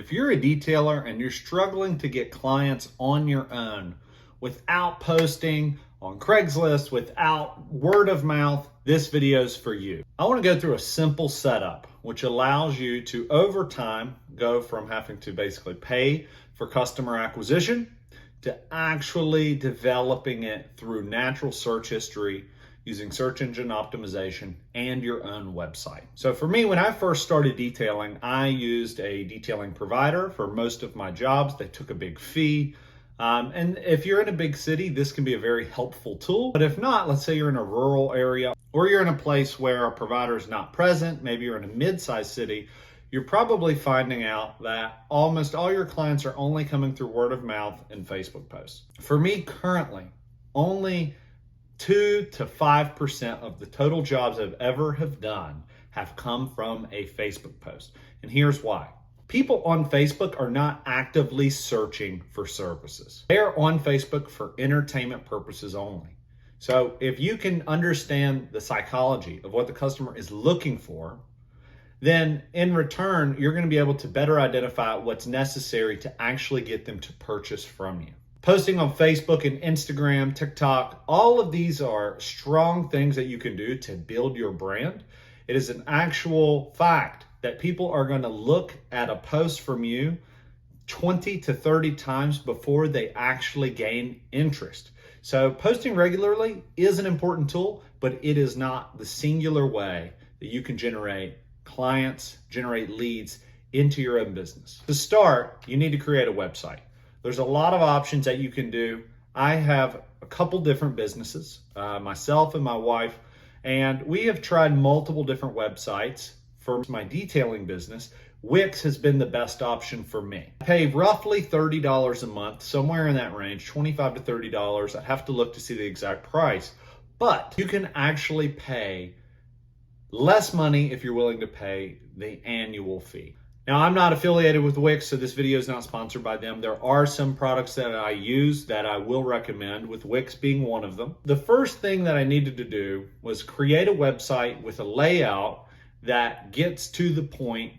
If you're a detailer and you're struggling to get clients on your own without posting on Craigslist, without word of mouth, this video is for you. I want to go through a simple setup which allows you to, over time, go from having to basically pay for customer acquisition to actually developing it through natural search history using search engine optimization and your own website. So for me, when I first started detailing, I used a detailing provider for most of my jobs. They took a big fee. And if you're in a big city, this can be a very helpful tool. But if not, let's say you're in a rural area or you're in a place where a provider is not present, maybe you're in a mid-sized city, you're probably finding out that almost all your clients are only coming through word of mouth and Facebook posts. For me currently, only 2 to 5% of the total jobs I've ever have done have come from a Facebook post. And here's why. People on Facebook are not actively searching for services. They're on Facebook for entertainment purposes only. So if you can understand the psychology of what the customer is looking for, then in return, you're going to be able to better identify what's necessary to actually get them to purchase from you. Posting on Facebook and Instagram, TikTok, all of these are strong things that you can do to build your brand. It is an actual fact that people are going to look at a post from you 20 to 30 times before they actually gain interest. So posting regularly is an important tool, but it is not the singular way that you can generate clients, generate leads into your own business. To start, you need to create a website. There's a lot of options that you can do. I have a couple different businesses, myself and my wife, and we have tried multiple different websites. For my detailing business, Wix has been the best option for me. I pay roughly $30 a month, somewhere in that range, $25 to $30. I'd have to look to see the exact price, but you can actually pay less money if you're willing to pay the annual fee. Now, I'm not affiliated with Wix, so this video is not sponsored by them. There are some products that I use that I will recommend, with Wix being one of them. The first thing that I needed to do was create a website with a layout that gets to the point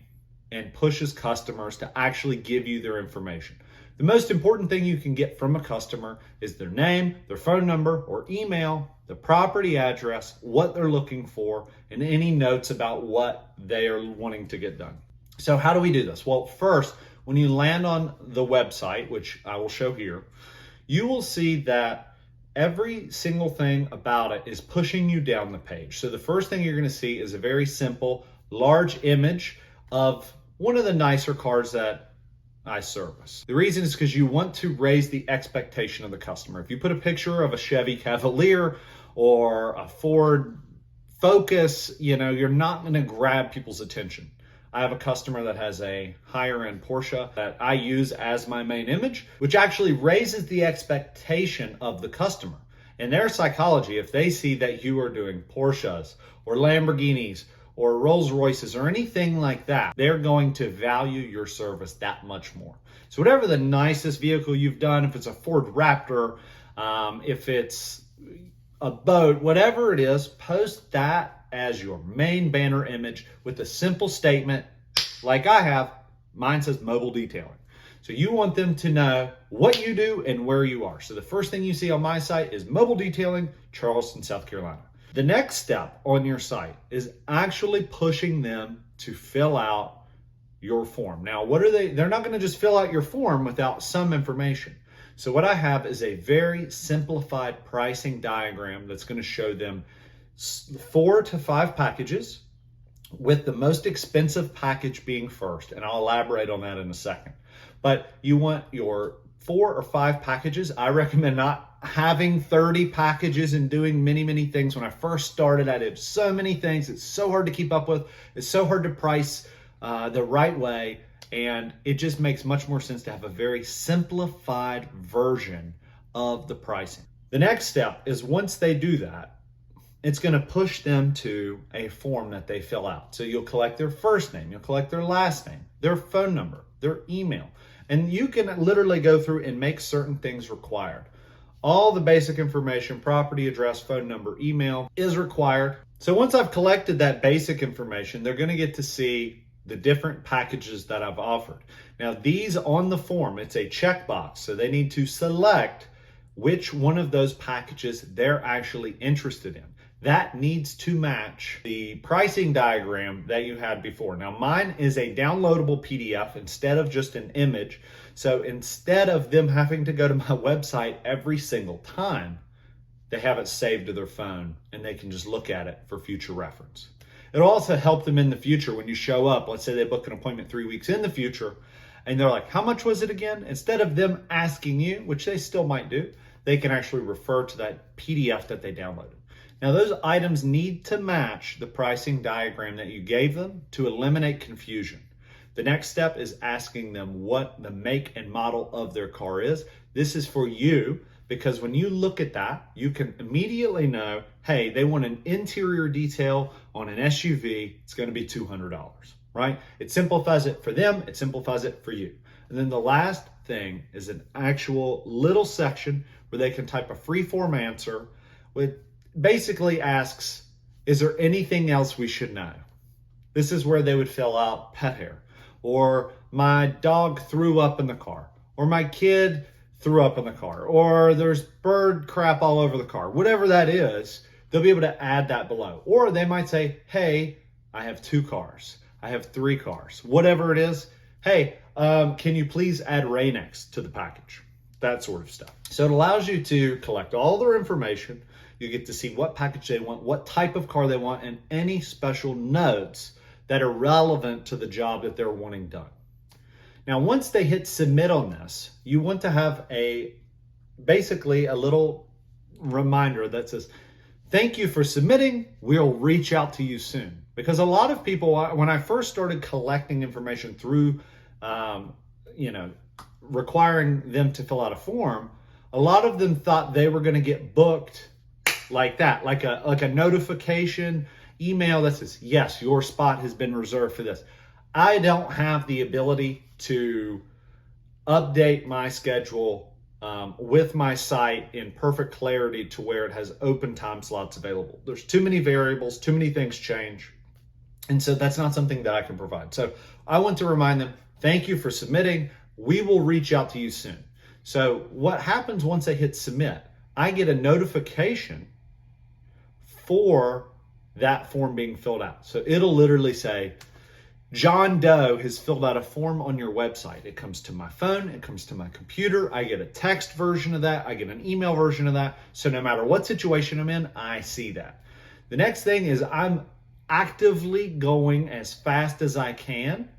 and pushes customers to actually give you their information. The most important thing you can get from a customer is their name, their phone number or email, the property address, what they're looking for, and any notes about what they are wanting to get done. So how do we do this? Well, first, when you land on the website, which I will show here, you will see that every single thing about it is pushing you down the page. So the first thing you're going to see is a very simple, large image of one of the nicer cars that I service. The reason is because you want to raise the expectation of the customer. If you put a picture of a Chevy Cavalier or a Ford Focus, you're not going to grab people's attention. I have a customer that has a higher end Porsche that I use as my main image, which actually raises the expectation of the customer. In their psychology, if they see that you are doing Porsches or Lamborghinis or Rolls Royces or anything like that, they're going to value your service that much more. So whatever the nicest vehicle you've done, if it's a Ford Raptor, if it's a boat, whatever it is, post that as your main banner image with a simple statement like I have. Mine says mobile detailing. So you want them to know what you do and where you are. So the first thing you see on my site is mobile detailing, Charleston, South Carolina. The next step on your site is actually pushing them to fill out your form. Now, what are they? They're not going to just fill out your form without some information. So what I have is a very simplified pricing diagram that's going to show them 4 to 5 packages, with the most expensive package being first. And I'll elaborate on that in a second. But you want your 4 or 5 packages. I recommend not having 30 packages and doing many, many things. When I first started, I did so many things. It's so hard to keep up with. It's so hard to price the right way. And it just makes much more sense to have a very simplified version of the pricing. The next step is, once they do that, it's going to push them to a form that they fill out. So you'll collect their first name, you'll collect their last name, their phone number, their email, and you can literally go through and make certain things required. All the basic information, property address, phone number, email, is required. So once I've collected that basic information, they're going to get to see the different packages that I've offered. Now, these on the form, it's a checkbox, so they need to select which one of those packages they're actually interested in. That needs to match the pricing diagram that you had before. Now, mine is a downloadable PDF instead of just an image. So instead of them having to go to my website every single time, they have it saved to their phone and they can just look at it for future reference. It'll also help them in the future when you show up. Let's say they book an appointment 3 weeks in the future and they're like, how much was it again? Instead of them asking you, which they still might do, they can actually refer to that PDF that they downloaded. Now, those items need to match the pricing diagram that you gave them to eliminate confusion. The next step is asking them what the make and model of their car is. This is for you because when you look at that, you can immediately know, hey, they want an interior detail on an SUV. It's going to be $200, right? It simplifies it for them. It simplifies it for you. And then the last thing is an actual little section where they can type a free form answer with basically asks, is there anything else we should know? This is where they would fill out pet hair, or my dog threw up in the car, or my kid threw up in the car, or there's bird crap all over the car. Whatever that is, they'll be able to add that below. Or they might say, hey, I have 2 cars. I have 3 cars. Whatever it is, hey, can you please add Rain-X to the package? That sort of stuff. So it allows you to collect all their information. You get to see what package they want, what type of car they want, and any special notes that are relevant to the job that they're wanting done. Now, once they hit submit on this, you want to have basically a little reminder that says, thank you for submitting. We'll reach out to you soon. Because a lot of people, when I first started collecting information through, requiring them to fill out a form, a lot of them thought they were going to get booked like that, like a notification email that says, yes, your spot has been reserved for this. I don't have the ability to update my schedule with my site in perfect clarity to where it has open time slots available. There's too many variables, too many things change. And so that's not something that I can provide. So I want to remind them, thank you for submitting. We will reach out to you soon. So what happens once they hit submit? I get a notification for that form being filled out. So it'll literally say, John Doe has filled out a form on your website. It comes to my phone, it comes to my computer. I get a text version of that. I get an email version of that. So no matter what situation I'm in, I see that. The next thing is I'm actively going as fast as I can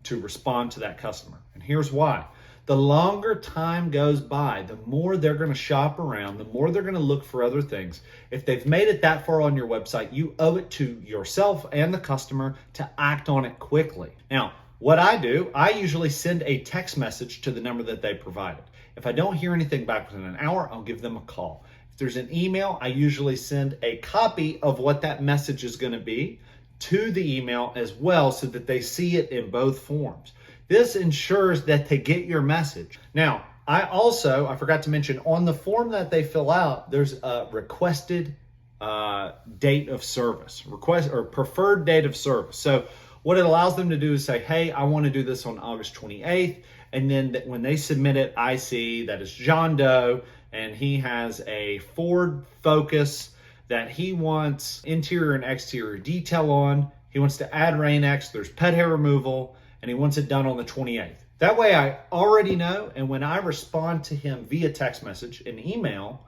to respond to that customer. And here's why. The longer time goes by, the more they're going to shop around, the more they're going to look for other things. If they've made it that far on your website, you owe it to yourself and the customer to act on it quickly. Now, what I do, I usually send a text message to the number that they provided. If I don't hear anything back within an hour, I'll give them a call. If there's an email, I usually send a copy of what that message is going to be to the email as well so that they see it in both forms. This ensures that they get your message. Now, I forgot to mention on the form that they fill out, there's a requested date of service, preferred date of service. So what it allows them to do is say, hey, I want to do this on August 28th. And then when they submit it, I see that it's John Doe and he has a Ford Focus that he wants interior and exterior detail on. He wants to add Rain-X, there's pet hair removal, and he wants it done on the 28th. That way I already know, and when I respond to him via text message and email,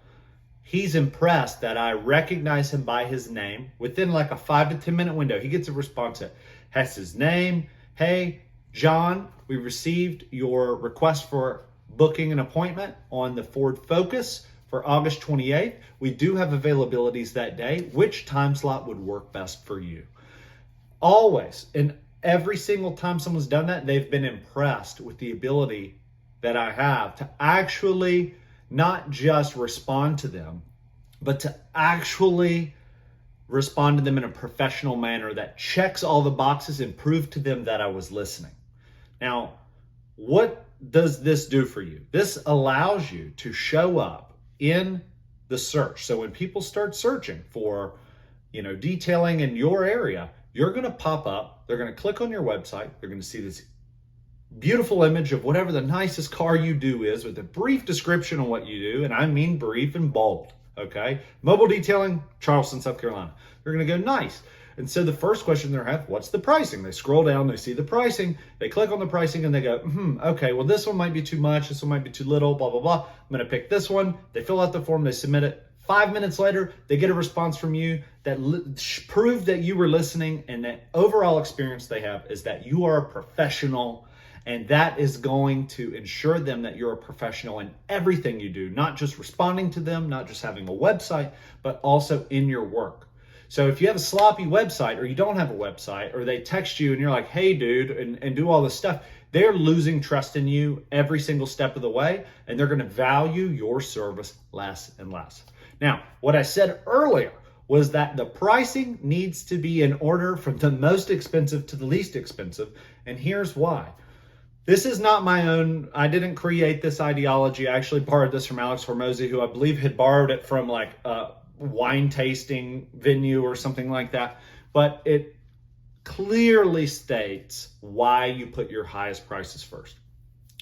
he's impressed that I recognize him by his name. Within like a 5 to 10 minute window, he gets a response that has his name. Hey, John, we received your request for booking an appointment on the Ford Focus for August 28th. We do have availabilities that day. Which time slot would work best for you? Always, and every single time someone's done that, they've been impressed with the ability that I have to actually not just respond to them, but to actually respond to them in a professional manner that checks all the boxes and prove to them that I was listening. Now, what does this do for you? This allows you to show up in the search. So when people start searching for, detailing in your area, you're going to pop up they're going to click on your website. They're going to see this beautiful image of whatever the nicest car you do is with a brief description on what you do. And I mean brief and bold, okay? Mobile detailing, Charleston, South Carolina. They're going to go, nice. And so the first question they're have, what's the pricing? They scroll down, they see the pricing, they click on the pricing and they go, okay, well, this one might be too much, this one might be too little, blah, blah, blah. I'm going to pick this one. They fill out the form, they submit it. 5 minutes later, they get a response from you that proved that you were listening, and that overall experience they have is that you are a professional, and that is going to ensure them that you're a professional in everything you do, not just responding to them, not just having a website, but also in your work. So if you have a sloppy website, or you don't have a website, or they text you and you're like, hey dude, and do all this stuff, they're losing trust in you every single step of the way, and they're going to value your service less and less. Now, what I said earlier was that the pricing needs to be in order from the most expensive to the least expensive, and here's why. This is not my own. I didn't create this ideology. I actually borrowed this from Alex Hormozi, who I believe had borrowed it from like a wine tasting venue or something like that. But it clearly states why you put your highest prices first.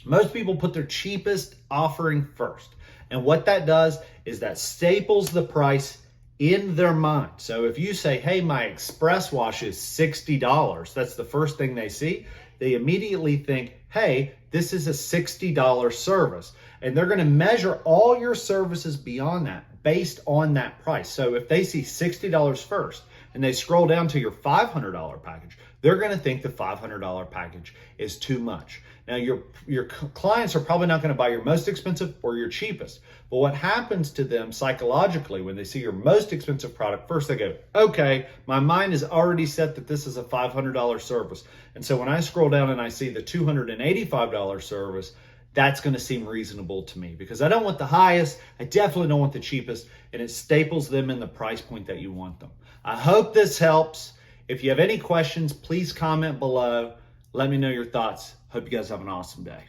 Most people put their cheapest offering first. And what that does is that staples the price in their mind. So if you say, hey, my express wash is $60, that's the first thing they see. They immediately think, hey, this is a $60 service. And they're going to measure all your services beyond that based on that price. So if they see $60 first and they scroll down to your $500 package, they're going to think the $500 package is too much. Now, your clients are probably not going to buy your most expensive or your cheapest. But what happens to them psychologically when they see your most expensive product, first they go, okay, my mind is already set that this is a $500 service. And so when I scroll down and I see the $285 service, that's going to seem reasonable to me because I don't want the highest. I definitely don't want the cheapest. And it staples them in the price point that you want them. I hope this helps. If you have any questions, please comment below. Let me know your thoughts. Hope you guys have an awesome day.